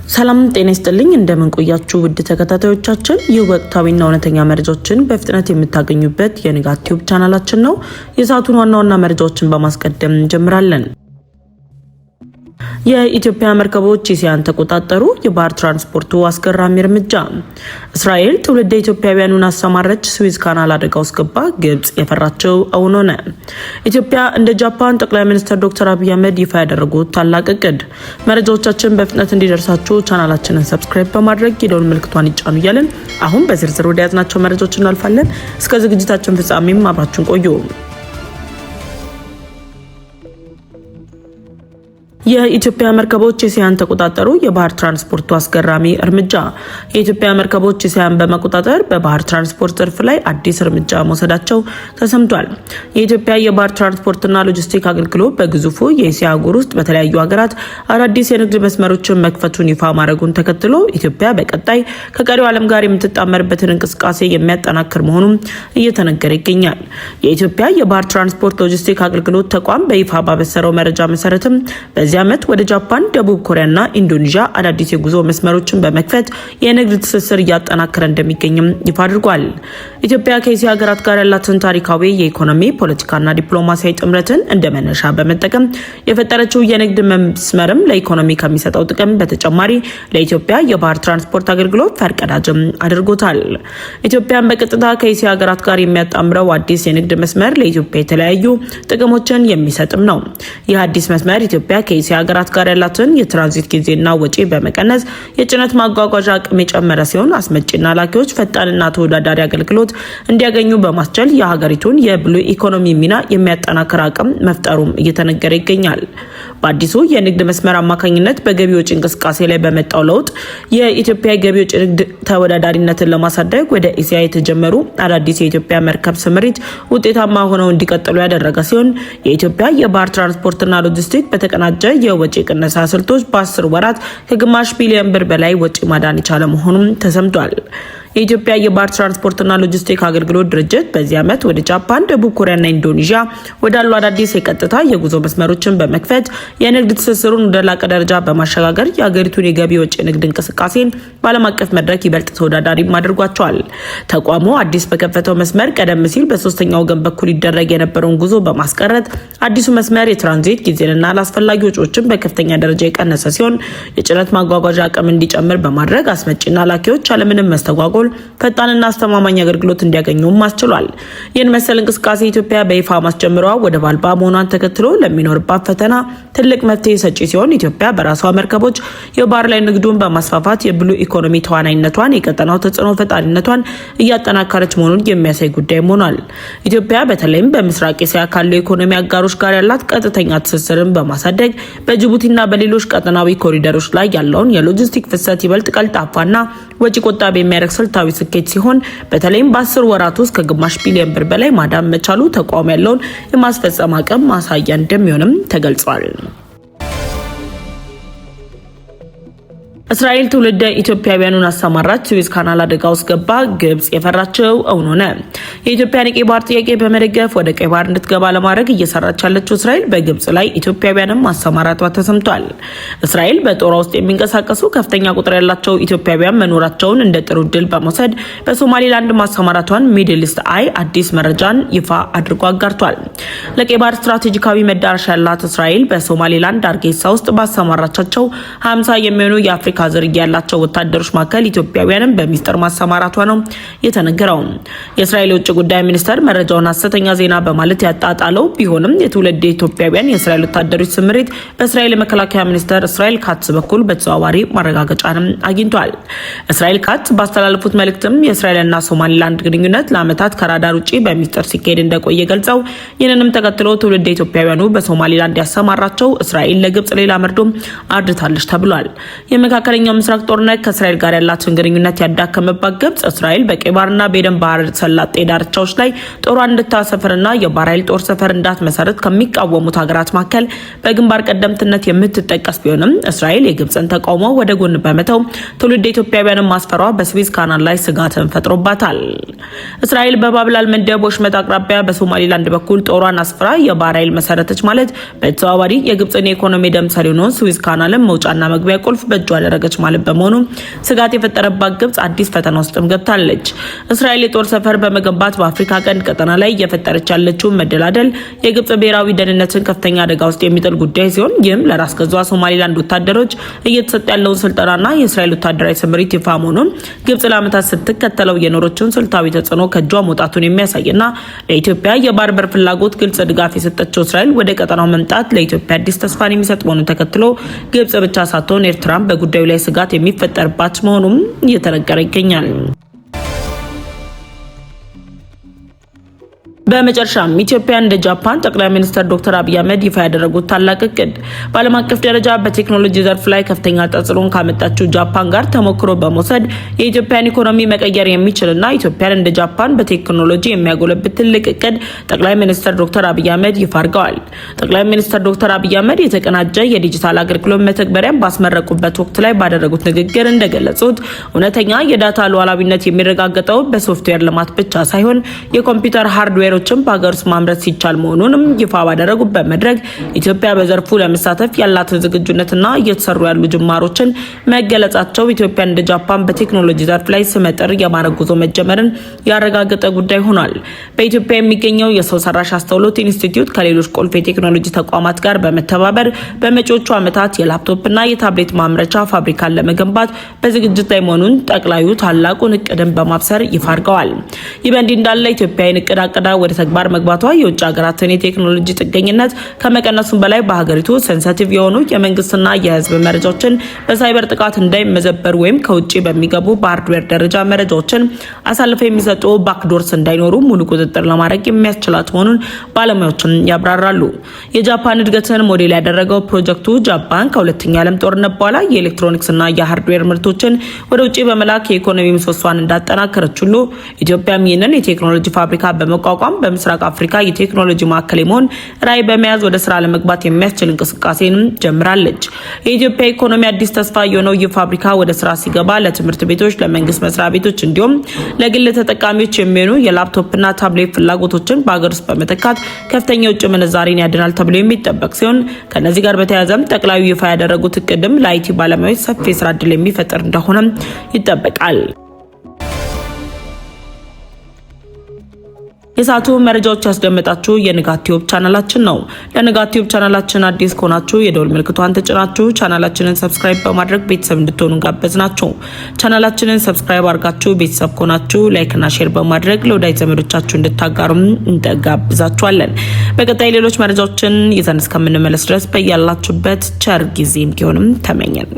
ሰላም ጤና ይስጥልኝ እንደምን ቆያችሁ ውድ ተከታታዮቻችን የወቅታዊና እውነተኛ መረጃዎችን በፍጥነት የምታገኙበት የንጋት ቲዩብ ቻናላችን ነው። የሰዓቱን ዋና ዋና መረጃዎችን በማስቀደም እንጀምራለን። የኢትዮጵያ መርከቦች ኢሲያን ተቆጣጠሩ። የባህር ትራንስፖርቱ አስገራሚ እርምጃ። እስራኤል ትውልደ ኢትዮጵያውያኑን አሰማረች። ስዊዝ ካናል አደጋ ውስጥ ገባ። ግብጽ የፈራቸው እውን ሆነ። ኢትዮጵያ እንደ ጃፓን ጠቅላይ ሚኒስትር ዶክተር አብይ አህመድ ይፋ ያደረጉት ታላቅ እቅድ። መረጃዎቻችን በፍጥነት እንዲደርሳችሁ ቻናላችንን ሰብስክራይብ በማድረግ የደወል ምልክቷን ይጫኑ እያልን አሁን በዝርዝር ወደ ያዝናቸው መረጃዎች እናልፋለን። እስከ ዝግጅታችን ፍጻሜም አብራችሁን ቆዩ። የኢትዮጵያ መርከቦች ኢሲያን ተቆጣጠሩ። የባህር ትራንስፖርቱ አስገራሚ እርምጃ። የኢትዮጵያ መርከቦች ኢሲያን በመቆጣጠር በባህር ትራንስፖርት ዘርፍ ላይ አዲስ እርምጃ መውሰዳቸው ተሰምቷል። የኢትዮጵያ የባህር ትራንስፖርትና ሎጂስቲክ አገልግሎት በግዙፉ የኢሲያ አህጉር ውስጥ በተለያዩ ሀገራት አዳዲስ የንግድ መስመሮችን መክፈቱን ይፋ ማድረጉን ተከትሎ ኢትዮጵያ በቀጣይ ከቀሪው ዓለም ጋር የምትጣመርበትን እንቅስቃሴ የሚያጠናክር መሆኑን እየተነገረ ይገኛል። የኢትዮጵያ የባህር ትራንስፖርት ሎጂስቲክ አገልግሎት ተቋም በይፋ ባበሰረው መረጃ መሰረትም በዚህ ዓመት ወደ ጃፓን፣ ደቡብ ኮሪያና ኢንዶኔዥያ አዳዲስ የጉዞ መስመሮችን በመክፈት የንግድ ትስስር እያጠናከረ እንደሚገኝም ይፋ አድርጓል። ኢትዮጵያ ከእስያ ሀገራት ጋር ያላትን ታሪካዊ የኢኮኖሚ ፖለቲካና ዲፕሎማሲያዊ ጥምረትን እንደ መነሻ በመጠቀም የፈጠረችው የንግድ መስመርም ለኢኮኖሚ ከሚሰጠው ጥቅም በተጨማሪ ለኢትዮጵያ የባህር ትራንስፖርት አገልግሎት ፈርቀዳጅም አድርጎታል። ኢትዮጵያን በቀጥታ ከእስያ ሀገራት ጋር የሚያጣምረው አዲስ የንግድ መስመር ለኢትዮጵያ የተለያዩ ጥቅሞችን የሚሰጥም ነው። ይህ አዲስ መስመር ኢትዮጵያ ከእስያ ሀገራት ጋር ያላትን የትራንዚት ጊዜና ወጪ በመቀነስ የጭነት ማጓጓዣ አቅም የጨመረ ሲሆን አስመጪና ላኪዎች ፈጣንና ተወዳዳሪ አገልግሎት እንዲያገኙ በማስቻል የሀገሪቱን የብሉ ኢኮኖሚ ሚና የሚያጠናክር አቅም መፍጠሩም እየተነገረ ይገኛል። በአዲሱ የንግድ መስመር አማካኝነት በገቢ ወጪ እንቅስቃሴ ላይ በመጣው ለውጥ የኢትዮጵያ የገቢ ወጪ ንግድ ተወዳዳሪነትን ለማሳደግ ወደ እስያ የተጀመሩ አዳዲስ የኢትዮጵያ መርከብ ስምሪት ውጤታማ ሆነው እንዲቀጥሉ ያደረገ ሲሆን የኢትዮጵያ የባህር ትራንስፖርትና ሎጂስቲክ በተቀናጀ የወጪ ቅነሳ ስልቶች በ10 ወራት ከግማሽ ቢሊዮን ብር በላይ ወጪ ማዳን የቻለ መሆኑን ተሰምቷል። የኢትዮጵያ የባህር ትራንስፖርትና ሎጂስቲክ አገልግሎት ድርጅት በዚህ ዓመት ወደ ጃፓን፣ ደቡብ ኮሪያና ኢንዶኔዥያ ወዳሉ አዳዲስ የቀጥታ የጉዞ መስመሮችን በመክፈት የንግድ ትስስሩን ወደ ላቀ ደረጃ በማሸጋገር የሀገሪቱን የገቢ ወጪ ንግድ እንቅስቃሴን በዓለም አቀፍ መድረክ ይበልጥ ተወዳዳሪ አድርጓቸዋል። ተቋሙ አዲስ በከፈተው መስመር ቀደም ሲል በሶስተኛ ወገን በኩል ይደረግ የነበረውን ጉዞ በማስቀረት አዲሱ መስመር የትራንዚት ጊዜንና አላስፈላጊ ወጪዎችን በከፍተኛ ደረጃ የቀነሰ ሲሆን የጭነት ማጓጓዣ አቅም እንዲጨምር በማድረግ አስመጪና ላኪዎች ያለምንም መስተጓጎል ፈጣንና አስተማማኝ አገልግሎት እንዲያገኙም አስችሏል። ይህን መሰል እንቅስቃሴ ኢትዮጵያ በይፋ ማስጀመሯ ወደብ አልባ መሆኗን ተከትሎ ለሚኖርባት ፈተና ትልቅ መፍትሄ ሰጪ ሲሆን ኢትዮጵያ በራሷ መርከቦች የባህር ላይ ንግዱን በማስፋፋት የብሉ ኢኮኖሚ ተዋናይነቷን፣ የቀጠናው ተጽዕኖ ፈጣሪነቷን እያጠናከረች መሆኑን የሚያሳይ ጉዳይ ሆኗል። ኢትዮጵያ በተለይም በምስራቅ እስያ ካሉ የኢኮኖሚ አጋሮች ጋር ያላት ቀጥተኛ ትስስርን በማሳደግ በጅቡቲና በሌሎች ቀጠናዊ ኮሪደሮች ላይ ያለውን የሎጂስቲክ ፍሰት ይበልጥ ቀልጣፋና ወጪ ቆጣቢ የሚያደርግ ስልታዊ ስኬት ሲሆን በተለይም በ10 ወራት ውስጥ ከግማሽ ቢሊዮን ብር በላይ ማዳን መቻሉ ተቋም ያለውን የማስፈጸም አቅም ማሳያ እንደሚሆንም ተገልጿል። እስራኤል ትውልደ ኢትዮጵያውያኑን አሰማራች። ስዊዝ ካናል አደጋ ውስጥ ገባ። ግብጽ የፈራቸው እውን ሆነ። የኢትዮጵያን የቀይ ባህር ጥያቄ በመደገፍ ወደ ቀይ ባህር እንድትገባ ለማድረግ እየሰራች ያለችው እስራኤል በግብጽ ላይ ኢትዮጵያውያንን ማሰማራቷ ተሰምቷል። እስራኤል በጦሯ ውስጥ የሚንቀሳቀሱ ከፍተኛ ቁጥር ያላቸው ኢትዮጵያውያን መኖራቸውን እንደ ጥሩ ድል በመውሰድ በሶማሊላንድ ማሰማራቷን ሚድል ኢስት አይ አዲስ መረጃን ይፋ አድርጎ አጋርቷል። ለቀይ ባህር ስትራቴጂካዊ መዳረሻ ያላት እስራኤል በሶማሊላንድ አርጌሳ ውስጥ ባሰማራቻቸው 50 የሚሆኑ የአፍሪካ ዝርያ ያላቸው ወታደሮች መካከል ኢትዮጵያውያንን በሚስጥር ማሰማራቷ ነው የተነገረው። የእስራኤል የውጭ ጉዳይ ሚኒስቴር መረጃውን ሐሰተኛ ዜና በማለት ያጣጣለው ቢሆንም የትውልድ ኢትዮጵያውያን የእስራኤል ወታደሮች ስምሪት በእስራኤል የመከላከያ ሚኒስቴር እስራኤል ካትስ በኩል በተዘዋዋሪ ማረጋገጫንም አግኝቷል። እስራኤል ካትስ ባስተላለፉት መልእክትም የእስራኤልና ሶማሊላንድ ግንኙነት ለዓመታት ከራዳር ውጪ በሚስጥር ሲካሄድ እንደቆየ ገልጸው ይህንንም ተከትሎ ትውልድ ኢትዮጵያውያኑ በሶማሊላንድ ያሰማራቸው እስራኤል ለግብጽ ሌላ መርዶም አድርታለች ተብሏል። የመካከለኛው ምስራቅ ጦርነት ከእስራኤል ጋር ያላትን ግንኙነት ያዳከመባት ግብጽ እስራኤል በቀይ ባህርና በኤደን ባህረ ሰላጤ ዳርቻዎች ላይ ጦሯን እንድታሰፍርና የባህር ኃይል ጦር ሰፈር እንዳትመሰርት ከሚቃወሙት ሀገራት መካከል በግንባር ቀደምትነት የምትጠቀስ ቢሆንም እስራኤል የግብጽን ተቃውሞ ወደ ጎን በመተው ትውልድ ኢትዮጵያውያንን ማስፈሯ በስዊዝ ካናል ላይ ስጋትን ፈጥሮባታል። እስራኤል በባብላል መንደብ ወሽመጥ አቅራቢያ በሶማሊላንድ በኩል ጦሯን አስፍራ የባህር ኃይል መሰረተች ማለት በተዘዋዋሪ የግብጽን የኢኮኖሚ ደም ሰሪ ሆኖ ስዊዝ ካናልን መውጫና መግቢያ ቁልፍ በእጇ አደረገች ማለት በመሆኑ ስጋት የፈጠረባት ግብጽ አዲስ ፈተና ውስጥም ገብታለች። እስራኤል የጦር ሰፈር በመገንባት በአፍሪካ ቀንድ ቀጠና ላይ እየፈጠረች ያለችው መደላደል የግብጽ ብሔራዊ ደህንነትን ከፍተኛ አደጋ ውስጥ የሚጥል ጉዳይ ሲሆን ይህም ለራስ ገዟ ሶማሊላንድ ወታደሮች እየተሰጠ ያለውን ስልጠናና የእስራኤል ወታደራዊ ስምሪት ይፋ መሆኑን ግብጽ ለዓመታት ስትከተለው የኖረችውን ስልታዊ ተጽዕኖ ከእጇ መውጣቱን የሚያሳይና ለኢትዮጵያ የባህር በር ፍላጎት ግልጽ ድጋፍ የሰጠችው እስራኤል ወደ ቀጠናው መምጣት ለኢትዮጵያ አዲስ ተስፋን የሚሰጥ መሆኑን ተከትሎ ግብጽ ብቻ ሳትሆን ኤርትራም በጉዳዩ ላይ ስጋት የሚፈጠርባት መሆኑም እየተነገረ ይገኛል። በመጨረሻም ኢትዮጵያ እንደ ጃፓን ጠቅላይ ሚኒስትር ዶክተር አብይ አህመድ ይፋ ያደረጉት ታላቅ እቅድ በዓለም አቀፍ ደረጃ በቴክኖሎጂ ዘርፍ ላይ ከፍተኛ ተጽዕኖን ካመጣችው ጃፓን ጋር ተሞክሮ በመውሰድ የኢትዮጵያን ኢኮኖሚ መቀየር የሚችልና ኢትዮጵያን እንደ ጃፓን በቴክኖሎጂ የሚያጎለብት ትልቅ እቅድ ጠቅላይ ሚኒስትር ዶክተር አብይ አህመድ ይፋ አድርገዋል። ጠቅላይ ሚኒስትር ዶክተር አብይ አህመድ የተቀናጀ የዲጂታል አገልግሎት መተግበሪያን ባስመረቁበት ወቅት ላይ ባደረጉት ንግግር እንደገለጹት እውነተኛ የዳታ ሉዓላዊነት የሚረጋገጠው በሶፍትዌር ልማት ብቻ ሳይሆን የኮምፒውተር ሃርድዌር በሀገር ውስጥ ማምረት ሲቻል መሆኑንም ይፋ ባደረጉበት መድረክ ኢትዮጵያ በዘርፉ ለመሳተፍ ያላትን ዝግጁነትና እየተሰሩ ያሉ ጅማሮችን መገለጻቸው ኢትዮጵያ እንደ ጃፓን በቴክኖሎጂ ዘርፍ ላይ ስመጥር የማድረግ ጉዞ መጀመርን ያረጋገጠ ጉዳይ ሆኗል። በኢትዮጵያ የሚገኘው የሰው ሰራሽ አስተውሎት ኢንስቲትዩት ከሌሎች ቁልፍ የቴክኖሎጂ ተቋማት ጋር በመተባበር በመጪዎቹ ዓመታት የላፕቶፕና የታብሌት ማምረቻ ፋብሪካን ለመገንባት በዝግጅት ላይ መሆኑን ጠቅላዩ ታላቁን እቅድን በማብሰር ይፋ አድርገዋል። ይህ በእንዲህ እንዳለ ኢትዮጵያ ንቅድ አቅዳ ወደ ተግባር መግባቷ የውጭ ሀገራትን የቴክኖሎጂ ጥገኝነት ከመቀነሱም በላይ በሀገሪቱ ሴንሲቲቭ የሆኑ የመንግስትና የህዝብ መረጃዎችን በሳይበር ጥቃት እንዳይመዘበሩ ወይም ከውጭ በሚገቡ በሃርድዌር ደረጃ መረጃዎችን አሳልፈው የሚሰጡ ባክዶርስ እንዳይኖሩ ሙሉ ቁጥጥር ለማድረግ የሚያስችላት መሆኑን ባለሙያዎችን ያብራራሉ። የጃፓን እድገትን ሞዴል ያደረገው ፕሮጀክቱ ጃፓን ከሁለተኛው ዓለም ጦርነት በኋላ የኤሌክትሮኒክስና የሃርድዌር ምርቶችን ወደ ውጭ በመላክ የኢኮኖሚ ምሰሷን እንዳጠናከረች ሁሉ ኢትዮጵያም ይህንን የቴክኖሎጂ ፋብሪካ በመቋቋም በምስራቅ አፍሪካ የቴክኖሎጂ ማዕከል መሆን ራዕይ በመያዝ ወደ ስራ ለመግባት የሚያስችል እንቅስቃሴንም ጀምራለች። የኢትዮጵያ ኢኮኖሚ አዲስ ተስፋ የሆነው ይህ ፋብሪካ ወደ ስራ ሲገባ ለትምህርት ቤቶች፣ ለመንግስት መስሪያ ቤቶች እንዲሁም ለግል ተጠቃሚዎች የሚሆኑ የላፕቶፕና ታብሌት ፍላጎቶችን በሀገር ውስጥ በመተካት ከፍተኛ የውጭ ምንዛሬን ያድናል ተብሎ የሚጠበቅ ሲሆን ከነዚህ ጋር በተያያዘም ጠቅላዩ ይፋ ያደረጉት እቅድም ለአይቲ ባለሙያዎች ሰፊ የስራ ዕድል የሚፈጥር እንደሆነ ይጠበቃል። የሳቱ መረጃዎች ያስደመጣችሁ የንጋት ቲዩብ ቻናላችን ነው። ለንጋት ቲዩብ ቻናላችን አዲስ ከሆናችሁ የደወል ምልክቷን ተጭናችሁ ቻናላችንን ሰብስክራይብ በማድረግ ቤተሰብ እንድትሆኑ ጋበዝናችሁ። ቻናላችንን ሰብስክራይብ አድርጋችሁ ቤተሰብ ከሆናችሁ ላይክና ሼር በማድረግ ለወዳጅ ዘመዶቻችሁ እንድታጋሩም እንጋብዛችኋለን። በቀጣይ ሌሎች መረጃዎችን ይዘን እስከምንመለስ ድረስ በያላችሁበት ቸር ጊዜ እንዲሆንም ተመኘን።